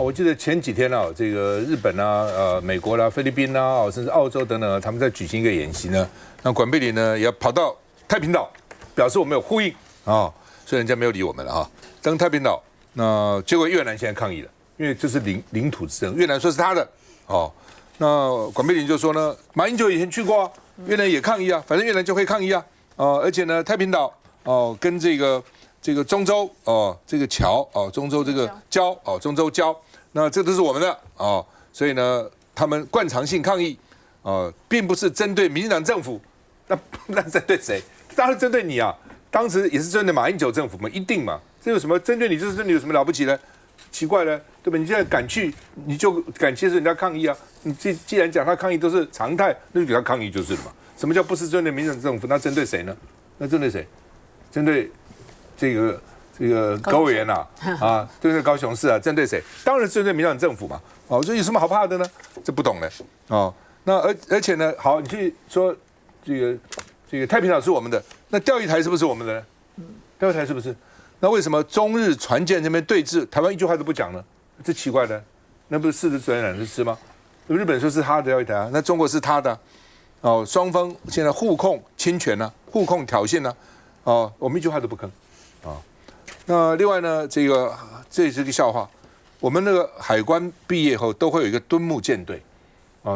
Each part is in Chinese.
我记得前几天啊，这个日本啊、美国啦、菲律宾啦、甚至澳洲等等，他们在举行一个演习呢。那管贝里呢也跑到太平岛，表示我们有呼应啊，所以人家没有理我们了啊。登太平岛，那结果越南现在抗议了，因为这是领土之争，越南说是他的哦。那管贝里就说呢，马英九以前去过啊，越南也抗议啊，反正越南就会抗议啊。而且呢，太平岛跟这个中州这个桥中州这个礁中州礁，那这都是我们的所以呢，他们惯常性抗议并不是针对民进党政府，那针对谁？当然针对你啊！当时也是针对马英九政府嘛，一定嘛。这有什么针对你？就是针对你有什么了不起呢？奇怪了，对吧？你现在敢去，你就敢接受人家抗议啊！你既然讲他抗议都是常态，那就给他抗议就是了嘛。什么叫不是针对民进党政府？那针对谁呢？那针对谁？针对这个高委员针对高雄市啊，针对谁？当然针对民进党政府嘛。这有什么好怕的呢？这不懂的那而且呢，好，你去说这个太平岛是我们的，那钓鱼台是不是我们的呢？钓鱼台是不是？那为什么中日船舰这边对峙，台湾一句话都不讲呢？这奇怪的，那不是是的水染是吃吗？日本说是他的钓鱼台啊，那中国是他的双方现在互控侵权啊，互控挑衅啊，我们一句话都不吭那另外呢，这是个笑话，我们那个海关毕业后都会有一个敦睦舰队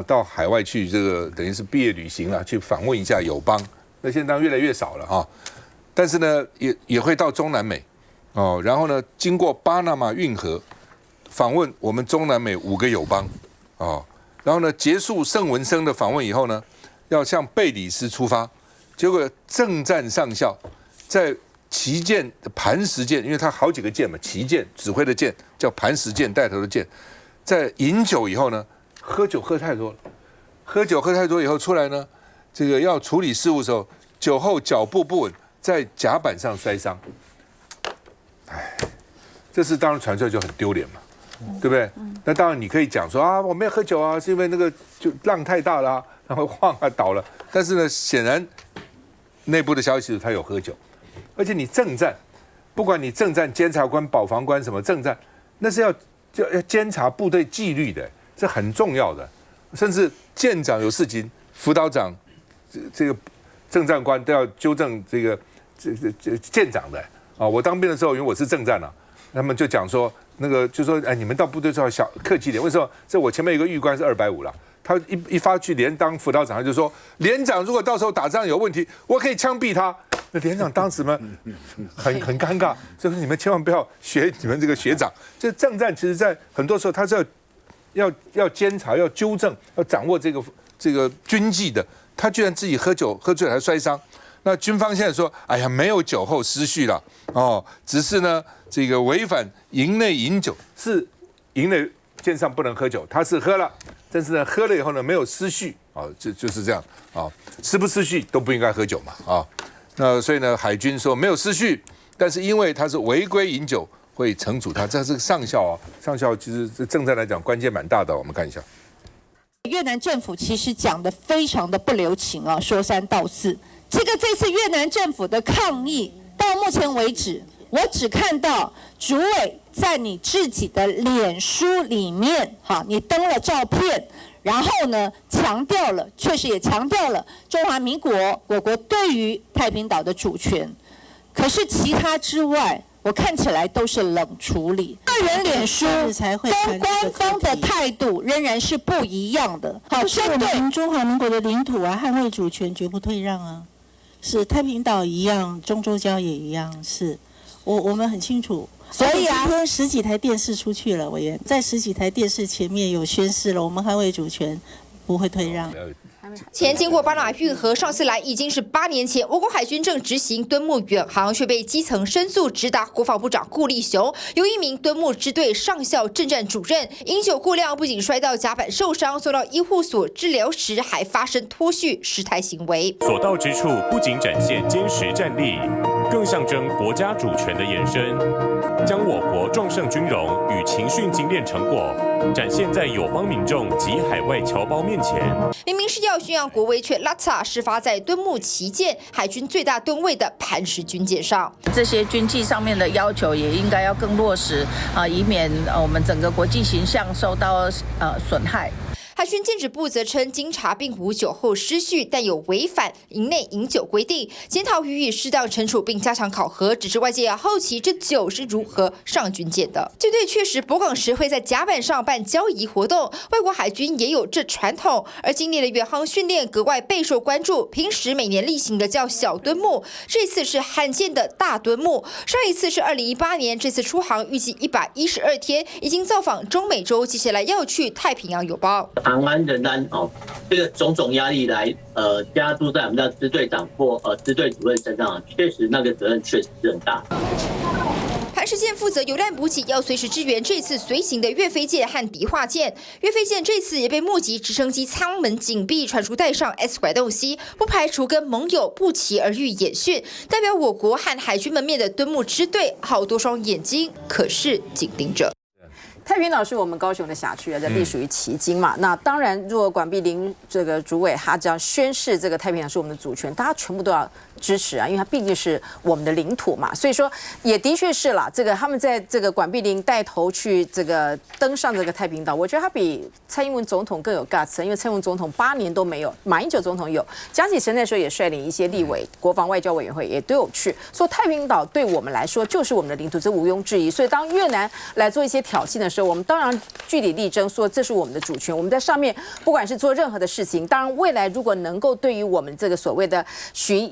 到海外去，这个等于是毕业旅行了，去访问一下友邦。那现在当然越来越少了但是呢，也会到中南美然后呢，经过巴拿马运河访问我们中南美5个友邦然后呢，结束圣文森的访问以后呢，要向贝里斯出发，结果正战上校在旗舰磐石舰，因为他好几个舰嘛，旗舰指挥的舰叫磐石舰带头的舰，在饮酒以后呢，喝酒喝太多了，喝酒喝太多以后出来呢，这个要处理事务的时候，酒后脚步不稳，在甲板上摔伤。这是当然传出来就很丢脸嘛，对不对？那当然你可以讲说我没有喝酒啊，是因为那个就浪太大了然后晃倒了。但是呢，显然内部的消息是他有喝酒，而且你政战，不管你政战监察官、保防官什么政战，那是要监察部队纪律的，这很重要的。甚至舰长有事情，辅导长这个政战官都要纠正这舰长的我当兵的时候，因为我是政战他们就讲说那个就说你们到部队最好客气点。为什么？这我前面有一个狱官是250了，他一发去连当辅导长，他就说连长如果到时候打仗有问题，我可以枪毙他。那连长当时嘛很尴尬，就是你们千万不要学你们这个学长。这政战其实在很多时候他是要监察、要纠正、要掌握这个军纪的。他居然自己喝酒喝醉了还摔伤。那军方现在说，哎呀，没有酒后失序了只是呢这个违反营内饮酒，是营内舰上不能喝酒，他是喝了，但是呢喝了以后呢没有失序就是这样失不失序都不应该喝酒嘛那所以呢海军说没有失序，但是因为他是违规饮酒会惩处他，这是上校上校其实政战来讲关键蛮大的，我们看一下。越南政府其实讲得非常的不留情说三道四。这次越南政府的抗议到目前为止，我只看到主委在你自己的脸书里面你登了照片，然后呢确实也强调了中华民国我国对于太平岛的主权，可是其他之外我看起来都是冷处理，个人脸书跟官方的态度仍然是不一样的。是我们中华民国的领土捍卫主权绝不退让是太平岛一样，中州礁也一样，是我们很清楚。所以今天10几台电视出去了，委员在10几台电视前面有宣示了，我们捍卫主权不会退让。前经过巴拿马运河，上次来已经是8年前，我国海军正执行敦睦远航，却被基层申诉直达国防部长顾立雄。有一名敦睦支队上校政战主任饮酒过量，不仅摔到甲板受伤，送到医护所治疗时还发生脱序失态行为。所到之处不仅展现坚实战力，更象征国家主权的延伸，将我国壮盛军容与勤训精炼成果展现在友邦民众及海外侨胞面前。明明是要宣扬国威，却拉差事发在敦睦旗舰海军最大吨位的磐石军舰上。这些军纪上面的要求也应该要更落实以免我们整个国际形象受到损害。海巡禁止部则称，经查并无酒后失序，但有违反营内饮酒规定，检讨予以适当惩处，并加强考核。只是外界也好奇，这酒是如何上军舰的？舰队确实泊港时会在甲板上办交谊活动，外国海军也有这传统。而今年的远航训练格外备受关注，平时每年例行的叫小敦睦，这次是罕见的大敦睦。上一次是2018年，这次出航预计112天，已经造访中美洲，接下来要去太平洋友邦。航安仍然这个种种压力来加注在我们的支队长或支队主任身上，确实那个责任确实是很大。磐石舰负责油弹补给，要随时支援这次随行的岳飞舰和迪化舰。岳飞舰这次也被目击直升机舱门紧闭，传出带上 S 拐洞机，不排除跟盟友不期而遇演训。代表我国和海军门面的敦睦支队，好多双眼睛可是紧盯着。太平岛是我们高雄的辖区，这隶属于旗津嘛。那当然，如果管碧玲这个主委他只要宣示这个太平洋是我们的主权，大家全部都要支持啊，因为它毕竟是我们的领土嘛。所以说，也的确是啦。这个他们在这个管碧玲带头去这个登上这个太平岛，我觉得他比蔡英文总统更有 guts， 因为蔡英文总统8年都没有，马英九总统有，江启臣那时候也率领一些立委、国防外交委员会也都有去。说太平岛对我们来说就是我们的领土，这毋庸置疑。所以当越南来做一些挑衅的时候，我们当然据理力争，说这是我们的主权。我们在上面不管是做任何的事情，当然未来如果能够对于我们这个所谓的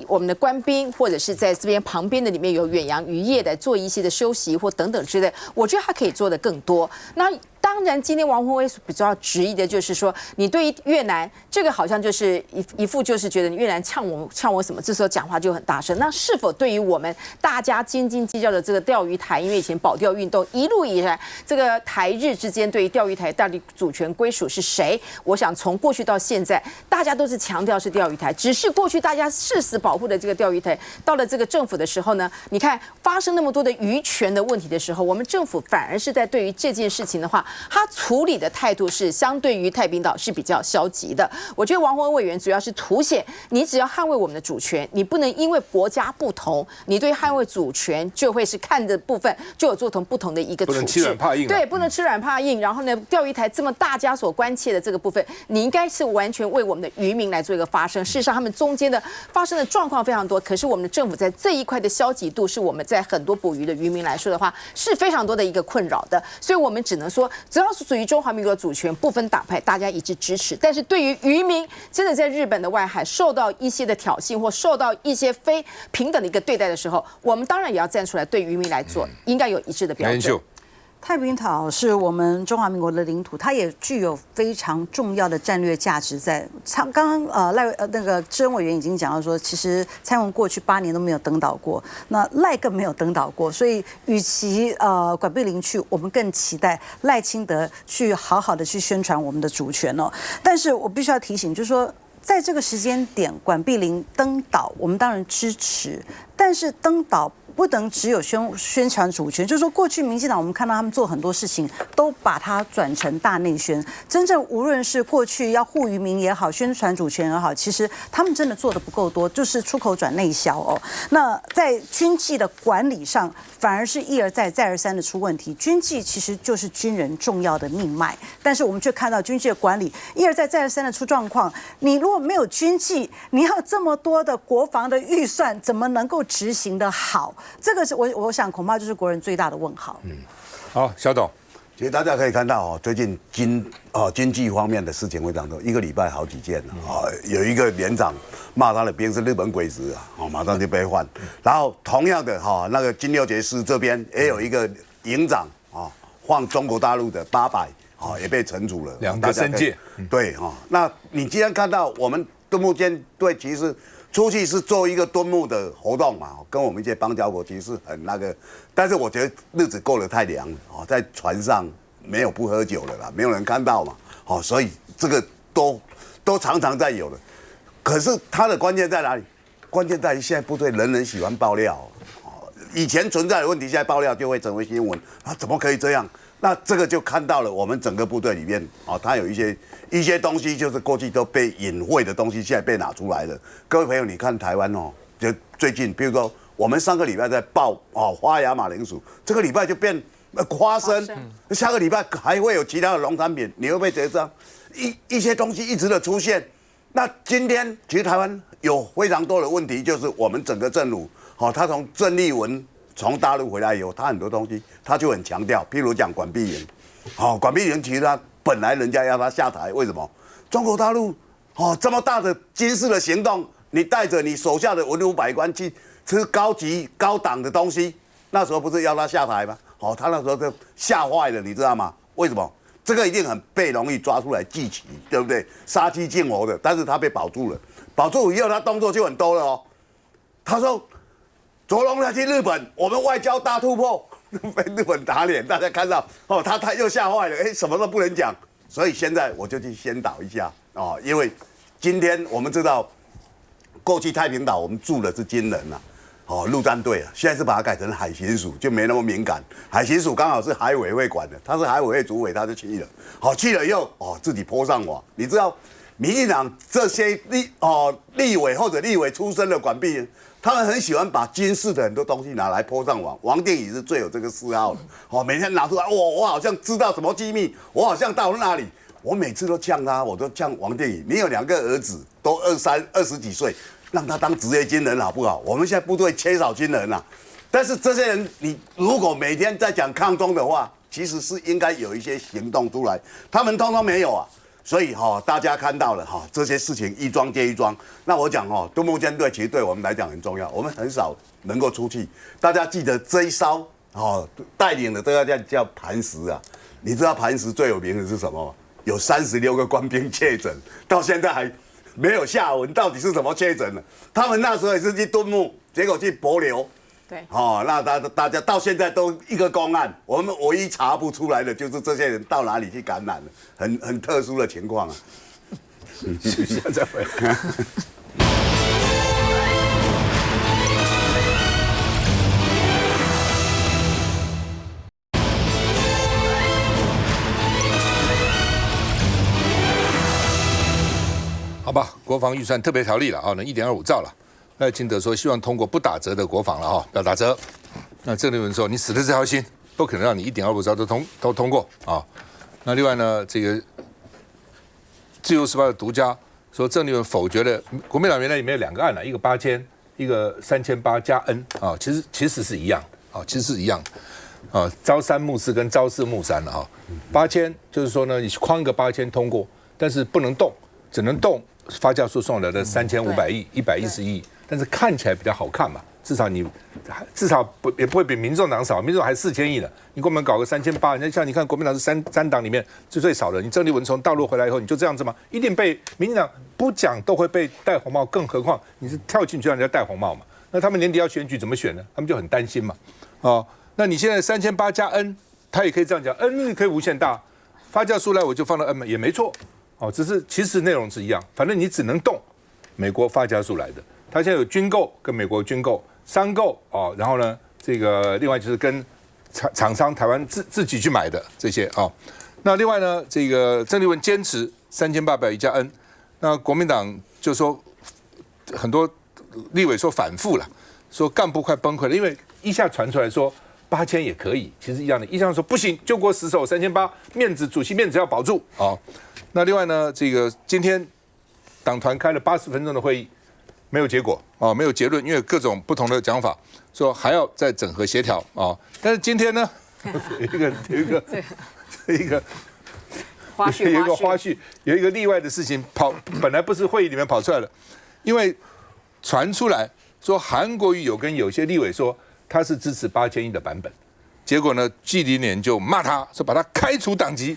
我们的官兵，或者是在这边旁边的里面有远洋渔业的做一些的休息或等等之类，我觉得他可以做的更多。那当然，今天王宏威比较质疑的就是说，你对于越南这个好像就是一副就是觉得你越南呛我什么，这时候讲话就很大声。那是否对于我们大家斤斤计较的这个钓鱼台，因为以前保钓运动一路以来，这个台日之间对于钓鱼台到底主权归属是谁？我想从过去到现在，大家都是强调是钓鱼台，只是过去大家誓死保护的这个钓鱼台，到了这个政府的时候呢，你看发生那么多的渔权的问题的时候，我们政府反而是在对于这件事情的话，他处理的态度是相对于太平岛是比较消极的。我觉得王宏威委员主要是凸显，你只要捍卫我们的主权，你不能因为国家不同，你对捍卫主权就会是看的部分就有做成不同的一个处置，不能吃软怕硬。对，不能吃软怕硬。然后呢，钓鱼台这么大家所关切的这个部分，你应该是完全为我们的渔民来做一个发声。事实上，他们中间的发生的状况非常多，可是我们的政府在这一块的消极度，是我们在很多捕鱼的渔民来说的话，是非常多的一个困扰的。所以我们只能说，只要是属于中华民国的主权，不分党派，大家一致支持。但是对于渔民真的在日本的外海受到一些的挑衅，或受到一些非平等的一个对待的时候，我们当然也要站出来，对渔民来做，应该有一致的标准。太平岛是我们中华民国的领土，它也具有非常重要的战略价值在。刚刚那个志恩委员已经讲到说，其实蔡英文过去8年都没有登岛过，那赖更没有登岛过，所以与其管碧玲去，我们更期待赖清德去好好的去宣传我们的主权哦。但是我必须要提醒，就是说，在这个时间点，管碧玲登岛，我们当然支持，但是登岛不能只有宣传主权，就是说过去民进党我们看到他们做很多事情都把它转成大内宣，真正无论是过去要护渔民也好，宣传主权也好，其实他们真的做的不够多，就是出口转内销哦。那在军纪的管理上，反而是一而再再而三的出问题。军纪其实就是军人重要的命脉，但是我们却看到军纪的管理一而再再而三的出状况。你如果没有军纪，你要这么多的国防的预算，怎么能够执行的好？这个是我想恐怕就是国人最大的问号。好，小董，其实大家可以看到最近经济方面的事情非常多，一个礼拜好几件有一个连长骂他的兵是日本鬼子马上就被换。然后同样的那个金六结师这边也有一个营长换中国大陆的800也被惩处了2个升阶。对那你既然看到我们敦睦舰队其实出去是做一个敦睦的活动嘛，跟我们一些邦交国其实是很那个，但是我觉得日子过得太凉了在船上没有不喝酒的啦，没有人看到嘛所以这个都常常在有的。可是它的关键在哪里？关键在于现在部队人人喜欢爆料，以前存在的问题，现在爆料就会成为新闻啊，怎么可以这样？那这个就看到了我们整个部队里面啊，它有一些东西，就是过去都被隐晦的东西，现在被拿出来了。各位朋友，你看台湾哦，就最近，比如说我们上个礼拜在报哦花芽马铃薯，这个礼拜就变花生，下个礼拜还会有其他的农产品，你会不会觉得这样一些东西一直的出现？那今天其实台湾有非常多的问题，就是我们整个政府，好，他从郑丽文从大陆回来以后，他很多东西他就很强调，譬如讲管碧云，好，管碧云其实他本来人家要他下台，为什么？中国大陆哦这么大的军事的行动，你带着你手下的文武百官去吃高级高档的东西，那时候不是要他下台吗？好，他那时候就吓坏了，你知道吗？为什么？这个一定很被容易抓出来记起，对不对？杀鸡儆猴的，但是他被保住了，保住以后他动作就很多了哦。他说。卓荣他去日本，我们外交大突破，被日本打脸，大家看到哦，他又吓坏了，哎，什么都不能讲，所以现在我就去先导一下哦，因为今天我们知道，过去太平岛我们住的是军人呐，哦，陆战队啊，现在是把它改成海巡署，就没那么敏感，海巡署刚好是海委会管的，他是海委会主委，他就去了，好，去了以后哦，自己泼上网，你知道，民进党这些立委或者立委出身的管碧云。他们很喜欢把军事的很多东西拿来泼上网，王定宇是最有这个嗜好的。哦，每天拿出来，我好像知道什么机密，我好像到哪里，我每次都呛他，我都呛王定宇。你有2个儿子，都20几岁，让他当职业军人好不好？我们现在部队缺少军人啊，但是这些人，你如果每天在讲抗中的话，其实是应该有一些行动出来，他们通通没有啊。所以大家看到了这些事情一桩接一桩。那我讲独木舰队其实对我们来讲很重要，我们很少能够出去。大家记得这一艘带领的这个叫磐石啊，你知道磐石最有名的是什么吗？有36个官兵确诊，到现在还没有下文，到底是怎么确诊的？他们那时候也是去敦睦，结果去帛琉。对，那大家到现在都一个公案，我们唯一查不出来的就是这些人到哪里去感染了，很特殊的情况啊。休息一下再回来。好吧，国防预算特别条例了啊，那1.25兆了。赖清德说希望通过不打折的国防了哈，不要打折。那郑丽文说你死了这条心，不可能让你1.25兆都通过啊。那另外呢，这个自由时报的独家说郑丽文否决了国民党原来里面有2个案了，一个8000，一个3800加 N 啊，其实是一样啊，其实是一样啊，朝3暮4跟朝4暮3了哈。8000就是说呢，你框一个8000通过，但是不能动，只能动发价诉讼来的3500亿、110亿。但是看起来比较好看嘛，至少也不会比民众党少，民众党还4000亿呢。你给我们搞个3800，那像你看国民党是三党里面最少的。你郑丽文从大陆回来以后，你就这样子吗？一定被民进党不讲都会被戴红帽，更何况你是跳进去让人家戴红帽嘛？那他们年底要选举怎么选呢？他们就很担心嘛。那你现在3800加 N， 他也可以这样讲 ，N 可以无限大，发价出来我就放到 N 嘛，也没错。只是其实内容是一样，反正你只能动美国发价出来的。他现在有军购跟美国军购、商购然后呢，这个另外就是跟厂商台湾自己去买的这些那另外呢，这个郑丽文坚持3800加 N， 那国民党就说很多立委说反复了，说干部快崩溃了，因为一下传出来说8000也可以，其实一样的，一下说不行，救国死守3800，面子主席面子要保住那另外呢，这个今天党团开了80分钟的会议。没有结果没有结论，因为各种不同的讲法，说还要再整合协调但是今天呢，有一个花絮，有一个例外的事情本来不是会议里面跑出来的，因为传出来说韩国瑜有跟有些立委说他是支持8000亿的版本，结果呢，纪凌莲就骂他说把他开除党籍，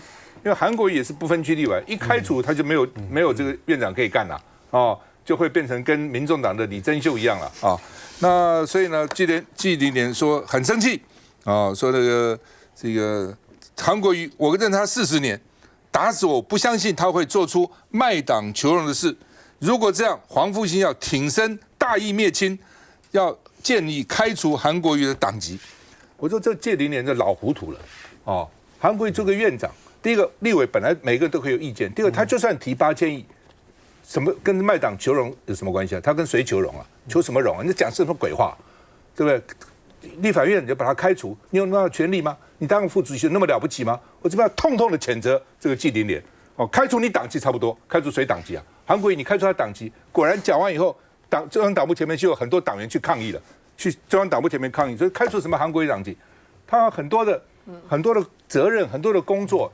因为韩国瑜也是不分区立委，一开除他就没有这个院长可以干了就会变成跟民众党的李珍秀一样了那所以呢，纪凌莲说很生气说这个韩国瑜，我认他40年，打死我不相信他会做出卖党求荣的事。如果这样，黄复兴要挺身大义灭亲，要建议开除韩国瑜的党籍。我说这届龄年就老糊涂了哦。韩国瑜做个院长，第一个立委本来每个人都可以有意见，第二个他就算提8000亿，什么跟卖党求荣有什么关系啊？他跟谁求荣啊？求什么荣啊？你讲什么鬼话，对不对？立法院你就把他开除，你有那么权利吗？你当个副主席有那么了不起吗？我这边要痛痛的谴责这个季龄年。哦，开除你党籍差不多，开除谁党籍啊？韩国瑜你开除他党籍，果然讲完以后，中央党部前面就有很多党员去抗议了，去中央党部前面抗议，所以开除什么韩国瑜党籍？他很多的责任，很多的工作，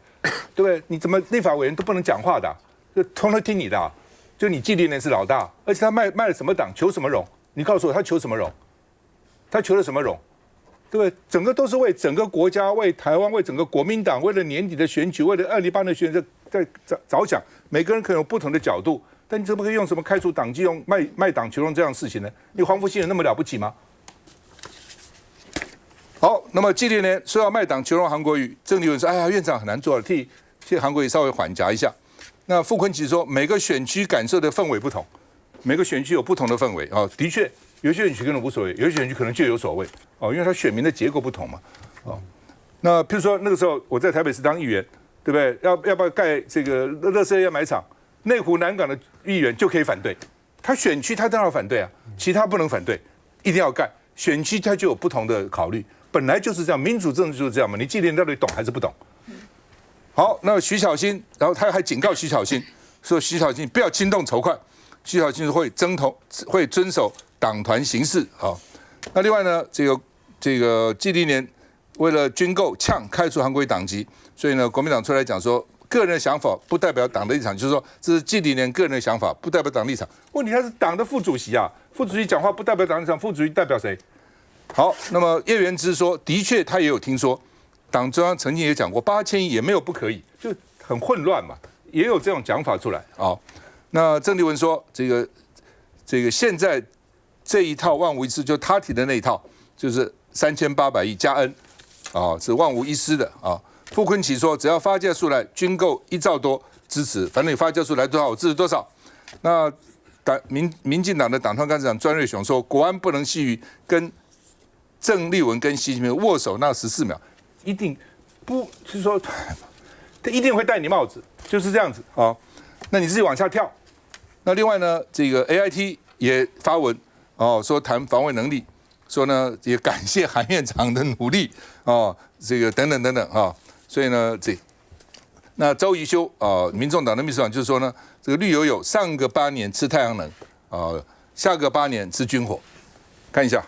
对不对？你怎么立法委员都不能讲话的、就通通听你的、就你季龄年是老大，而且他卖了什么党，求什么荣？你告诉我他求什么荣？他求了什么荣？对不对？整个都是为整个国家、为台湾、为整个国民党，为了年底的选举，为了2028的选举在着想。每个人可能有不同的角度，但你怎么可以用什么开除党籍、用卖党求荣这样的事情呢？你黄复兴有那么了不起吗？好，那么季龄年说要卖党求荣韩国瑜，郑丽文说：“哎呀，院长很难做了，替韩国瑜稍微缓夹一下。”那傅昆萁说：“每个选区感受的氛围不同，每个选区有不同的氛围啊，的确。”有些选区可能无所谓，有些选区可能就有所谓哦，因为他选民的结构不同嘛，哦，那譬如说那个时候我在台北市当议员，对不对？要不要盖这个垃圾掩埋场？内湖南港的议员就可以反对，他选区他当然要反对啊，其他不能反对，一定要盖。选区他就有不同的考虑，本来就是这样，民主政治就是这样嘛。你季龄到底懂还是不懂？好，那徐巧芯，然后他还警告徐巧芯说：“徐巧芯不要轻动筹款，徐巧芯会遵守。”党团形式啊，那另外呢，这个季龄年为了军购呛开除韩国瑜党籍，所以呢，国民党出来讲说，个人的想法不代表党的立场，就是说这是季龄年个人的想法，不代表党立场。问题他是党的副主席啊，副主席讲话不代表党立场，副主席代表谁？好，那么叶元之说，的确他也有听说，党中央曾经也讲过8000亿也没有不可以，就很混乱嘛，也有这种讲法出来啊。那郑丽文说，这个现在。这一套万无一失，就他提的那一套，就是3800亿加 N， 是万无一失的啊。傅昆萁说，只要发价出来，军购1兆多支持，反正你发价出来多少，我支持多少。那民进党的党团干事长专瑞雄说，国安不能细于跟郑丽文跟习近平握手那14秒，一定不是说他一定会戴你帽子，就是这样子啊。那你自己往下跳。那另外呢，这个 AIT 也发文。说谈防卫能力，说呢也感谢韩院长的努力这个等等等等所以呢那周宜修民众党的秘书长就是说呢，这个绿油油上个8年吃太阳能下个8年吃军火，看一下。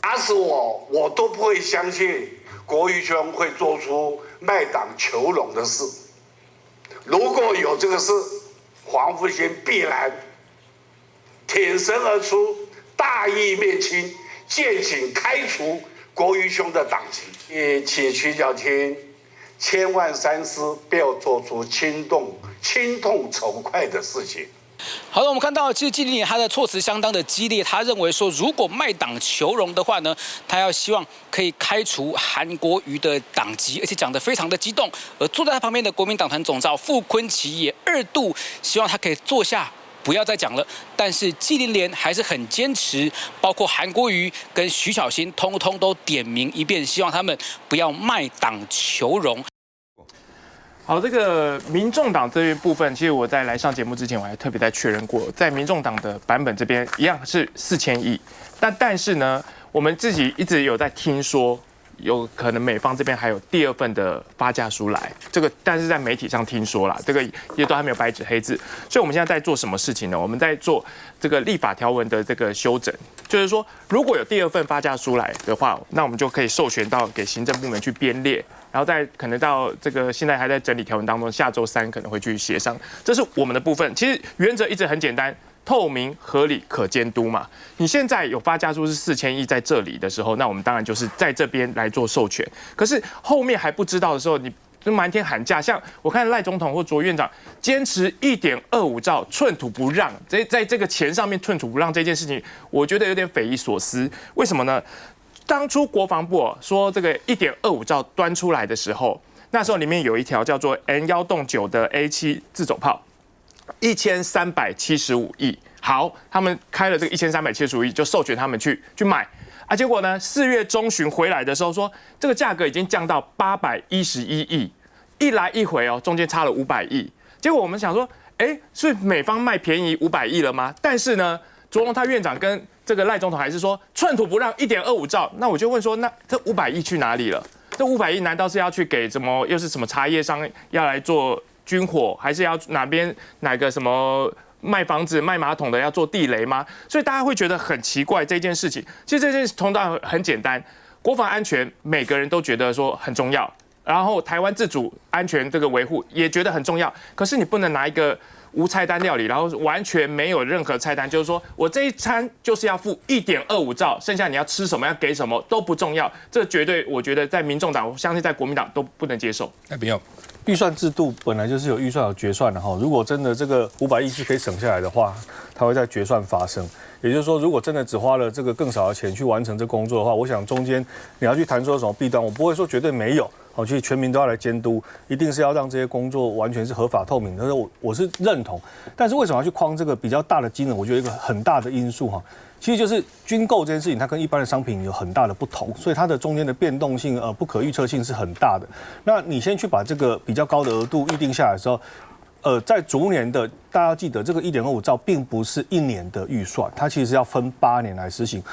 打死我都不会相信国瑜兄会做出卖党求荣的事。如果有这个事，黄复兴必然挺身而出，大义灭亲，践行开除国瑜兄的党籍。也请徐巧芯千万三思，不要做出轻痛仇快的事情。好的，我们看到其实季龄年他的措辞相当的激烈，他认为说，如果卖党求荣的话呢，他希望可以开除韩国瑜的党籍，而且讲得非常的激动。而坐在他旁边的国民党团总召傅昆萁也2度希望他可以坐下。不要再讲了，但是季龄年还是很坚持，包括韩国瑜跟徐巧芯，通通都点名一遍，希望他们不要卖党求荣。好，这个民众党这一部分，其实我在来上节目之前，我还特别在确认过，在民众党的版本这边一样是4000亿，但是呢，我们自己一直有在听说。有可能美方这边还有第2份的发价书来，这个但是在媒体上听说啦，这个也都还没有白纸黑字，所以我们现在在做什么事情呢？我们在做这个立法条文的这个修整，就是说如果有第2份发价书来的话，那我们就可以授权到给行政部门去编列，然后再可能到这个现在还在整理条文当中，下周3可能会去协商，这是我们的部分。其实原则一直很简单。透明、合理、可监督嘛。你现在有发价书是4000亿在这里的时候，那我们当然就是在这边来做授权。可是后面还不知道的时候，你就瞒天喊价。像我看赖总统或卓院长坚持1.25兆寸土不让，在这个钱上面寸土不让这件事情，我觉得有点匪夷所思。为什么呢？当初国防部说这个1.25兆端出来的时候，那时候里面有一条叫做 N1洞9的A7自走炮。1375亿，好，他们开了这个1375亿，就授权他们去买啊。结果呢，4月中旬回来的时候说，这个价格已经降到811亿，一来一回哦，中间差了500亿。结果我们想说，是美方卖便宜500亿了吗？但是呢，卓荣泰院长跟这个赖总统还是说寸土不让1.25兆。那我就问说，那这500亿去哪里了？这500亿难道是要去给又是什么茶叶商要来做军火，还是要哪个什么卖房子卖马桶的要做地雷吗？所以大家会觉得很奇怪这件事情。其实这件事通道很简单，国防安全每个人都觉得说很重要，然后台湾自主安全这个维护也觉得很重要。可是你不能拿一个无菜单料理，然后完全没有任何菜单，就是说我这一餐就是要付1.25兆，剩下你要吃什么要给什么都不重要。这绝对我觉得在民众党，我相信在国民党都不能接受。那不用。预算制度本来就是有预算有决算的哈，如果真的这个500亿是可以省下来的话，它会在决算发生。也就是说，如果真的只花了这个更少的钱去完成这工作的话，我想中间你要去谈说什么弊端，我不会说绝对没有。其实全民都要来监督，一定是要让这些工作完全是合法透明的。我是认同，但是为什么要去框这个比较大的金额？我觉得一个很大的因素哈，其实就是军购这件事情，它跟一般的商品有很大的不同，所以它的中间的变动性不可预测性是很大的。那你先去把这个比较高的额度预定下来的时候，在逐年的，大家要记得这个1.25兆并不是1年的预算，它其实要分8年来实行。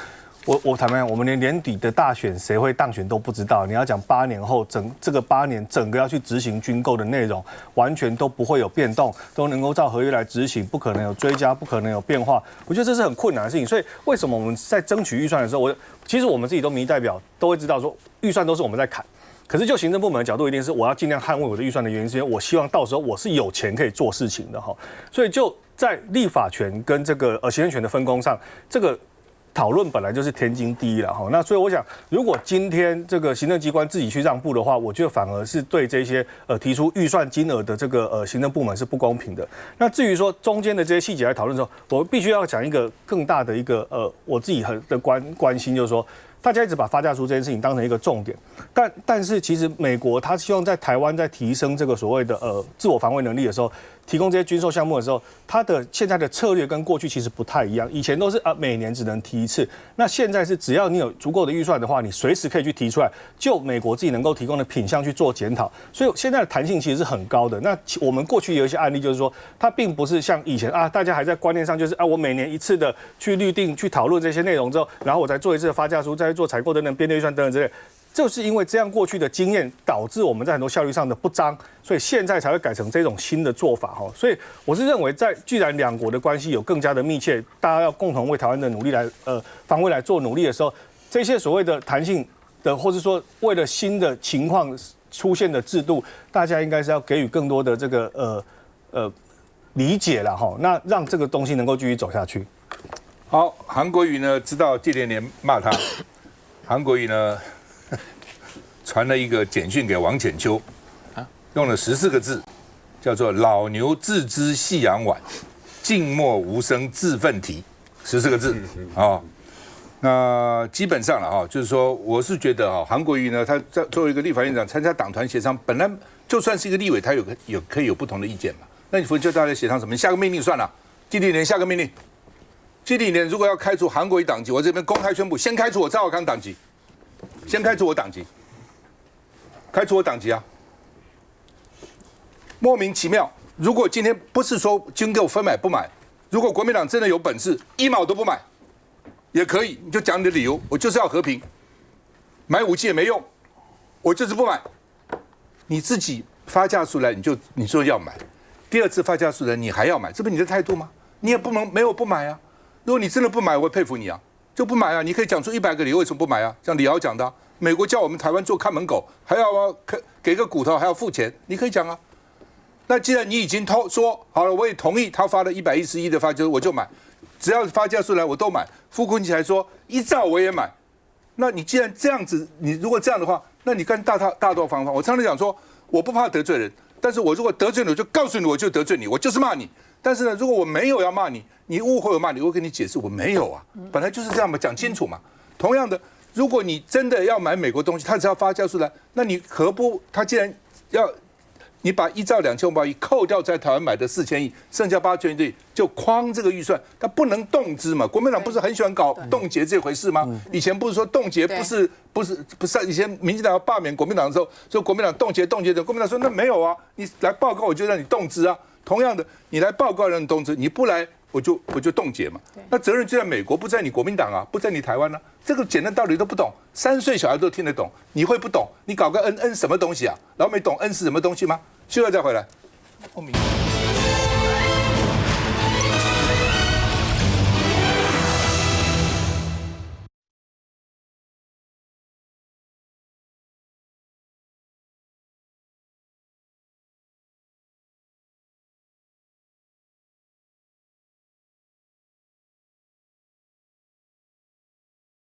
我坦白讲，我们连年底的大选谁会当选都不知道。你要讲8年后这个8年整个要去执行军购的内容，完全都不会有变动，都能够照合约来执行，不可能有追加，不可能有变化。我觉得这是很困难的事情。所以为什么我们在争取预算的时候，其实我们自己都民意代表都会知道说，预算都是我们在砍。可是就行政部门的角度，一定是我要尽量捍卫我的预算的原因，是因为我希望到时候我是有钱可以做事情的哈。所以就在立法权跟这个行政权的分工上，这个讨论本来就是天经地义了哈。那所以我想，如果今天这个行政机关自己去让步的话，我觉得反而是对这些提出预算金额的这个行政部门是不公平的。那至于说中间的这些细节来讨论的时候，我必须要讲一个更大的一个我自己的关心，就是说，大家一直把发价书这件事情当成一个重点，但是其实美国他希望在台湾在提升这个所谓的自我防卫能力的时候，提供这些军售项目的时候，它的现在的策略跟过去其实不太一样。以前都是每年只能提一次，那现在是只要你有足够的预算的话，你随时可以去提出来，就美国自己能够提供的品项去做检讨。所以现在的弹性其实是很高的。那我们过去有一些案例，就是说它并不是像以前大家还在观念上就是我每年一次的去预定、去讨论这些内容之后，然后我再做一次的发价书，再去做采购等等编列预算等等之类。就是因为这样过去的经验，导致我们在很多效率上的不彰，所以现在才会改成这种新的做法哈。所以我是认为，既然两国的关系有更加的密切，大家要共同为台湾的努力来防卫来做努力的时候，这些所谓的弹性的，或是说为了新的情况出现的制度，大家应该是要给予更多的这个理解了哈。那让这个东西能够继续走下去。好，韩国瑜呢知道纪连连骂他，韩国瑜呢传了一个简讯给王浅秋，用了14个字，叫做“老牛自知夕阳晚，静默无声自奋蹄”，14个字啊。那基本上了哈，就是说，我是觉得哈，韩国瑜呢，他作为一个立法院长参加党团协商，本来就算是一个立委，他可以有不同的意见嘛。那你叫大家协商什么？你下个命令算了，纪连连下个命令。纪连连如果要开除韩国瑜党籍，我这边公开宣布，先开除我赵少康党籍，先开除我党籍。开除我党籍啊！莫名其妙。如果今天不是说军购分买不买，如果国民党真的有本事，1毛都不买，也可以，你就讲你的理由，我就是要和平，买武器也没用，我就是不买。你自己发价出来，你说要买，第二次发价出来你还要买，这不是你的态度吗？你也不能没有不买啊。如果你真的不买，我会佩服你啊，就不买啊。你可以讲出100个理由为什么不买啊，像李敖讲的。美国叫我们台湾做看门狗，还要给个骨头，还要付钱，你可以讲啊。那既然你已经说好了，我也同意他发了111的发价，我就买，只要发价出来我都买。傅昆萁还说1兆我也买。那你既然这样子，你如果这样的话，那你干大道方法。我常常讲说，我不怕得罪人，但是我如果得罪你，我就告诉你，我就得罪你，我就是骂你。但是呢，如果我没有要骂你，你误会我骂你，我跟你解释我没有啊，本来就是这样嘛，讲清楚嘛。同样的。如果你真的要买美国东西，他只要发价出来，那你何不他既然要你把依照2500亿扣掉在台湾买的4000亿，剩下8000亿就框这个预算，它不能动支嘛。国民党不是很喜欢搞冻结这回事吗？以前不是说冻结不是，以前民进党要罢免国民党的时候，说国民党冻结的，国民党说那没有啊，你来报告我就让你动支啊。同样的，你来报告让你动支，你不来我就冻结嘛。那责任就在美国，不在你国民党啊，不在你台湾啊。这个简单道理都不懂，3岁小孩都听得懂，你会不懂？你搞个 N 什么东西啊？老美懂 N 是什么东西吗？休了再回来。